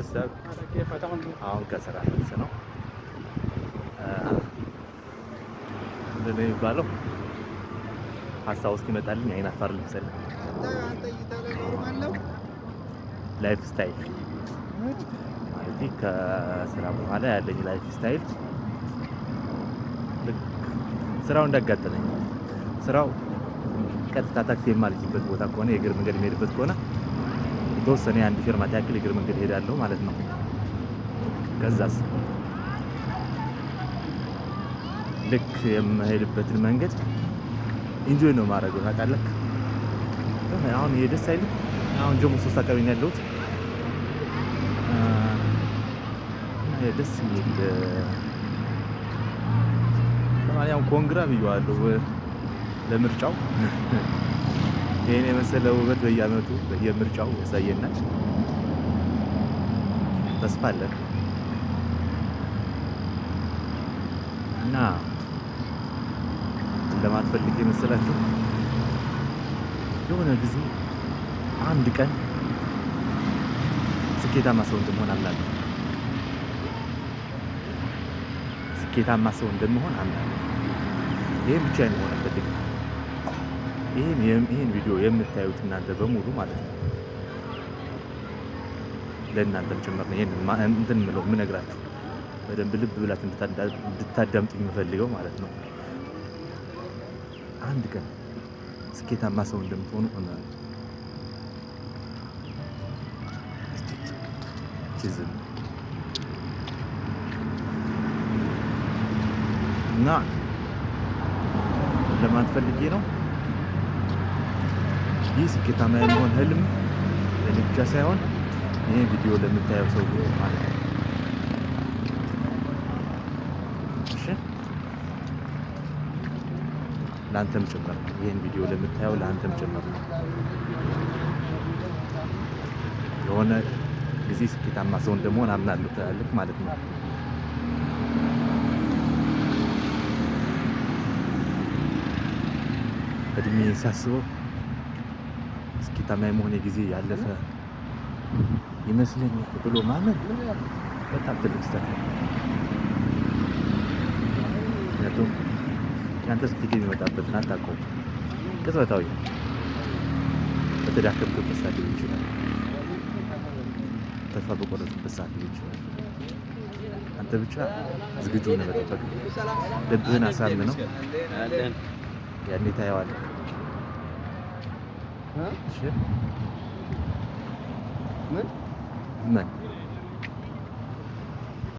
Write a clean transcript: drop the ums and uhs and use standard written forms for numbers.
ቤተሰብ አሁን ከስራ መልስ ነው። ምንድን ነው የሚባለው? ሀሳብ ውስጥ ይመጣልኝ አይን አፋር ልምሰል ላይፍ ስታይል ማለት ከስራ በኋላ ያለኝ ላይፍ ስታይል ልክ ስራው እንዳጋጠመኝ ስራው ቀጥታ ታክሲ የማልይዝበት ቦታ ከሆነ የእግር መንገድ የሚሄድበት ከሆነ የተወሰነ የአንድ ፊርማታ ያክል የእግር መንገድ ሄዳለሁ ማለት ነው። ከዛስ ልክ የምሄድበትን መንገድ ኢንጆይ ነው ማድረገው። ታውቃለህ አሁን ይሄ ደስ አይልም። አሁን ጀሞ 3 አካባቢ ነው ያለሁት። ደስ የሚል ለማንኛውም ኮንግራ ብየዋለሁ ለምርጫው። ይሄን የመሰለ ውበት በየአመቱ በየምርጫው ያሳየናል። ተስፋ አለን እና ለማትፈልግ የመሰላችሁ የሆነ ጊዜ አንድ ቀን ስኬታማ ሰው እንደመሆን አምናለሁ። ስኬታማ ሰው እንደመሆን አምናለሁ። ይሄን ብቻ ነው አልፈልግም። ይሄን ቪዲዮ የምታዩት እናንተ በሙሉ ማለት ነው ለእናንተም ጭምር ነው ይሄን እንትን ምለው የምነግራችሁ በደንብ ልብ ብላችሁ እንድታዳምጡ የምፈልገው ማለት ነው። አንድ ቀን ስኬታማ ሰው እንደምትሆኑ አምናለሁ። እና ለማን ፈልጌ ነው ይህ ስኬታማ የመሆን ህልም ለኔ ብቻ ሳይሆን ይሄን ቪዲዮ ለምታየው ሰው ማለት ነው። እሺ ለአንተም ጭምር ይሄን ቪዲዮ ለምታየው ለአንተም ጭምር ነው። የሆነ ጊዜ ስኬታማ ሰው እንደመሆን አምናለሁ ትላለህ ማለት ነው። እድሜ ሳስበው ስኬታማ የመሆን ጊዜ ያለፈ ይመስለኛል ብሎ ማመን በጣም ትልቅ ስህተት ነው። ምክንያቱም ያንተ ስኬት የሚመጣበትን አታውቀውም። ቅጽበታዊ በተዳከምክበት ሰዓት ሊሆን ይችላል። ተስፋ በቆረጥክበት ሰዓት ሊሆን ይችላል። አንተ ብቻ ዝግጁ ነህ መጠበቅ። ልብህን አሳምነው ያኔ ታየዋለህ። እሺ ምን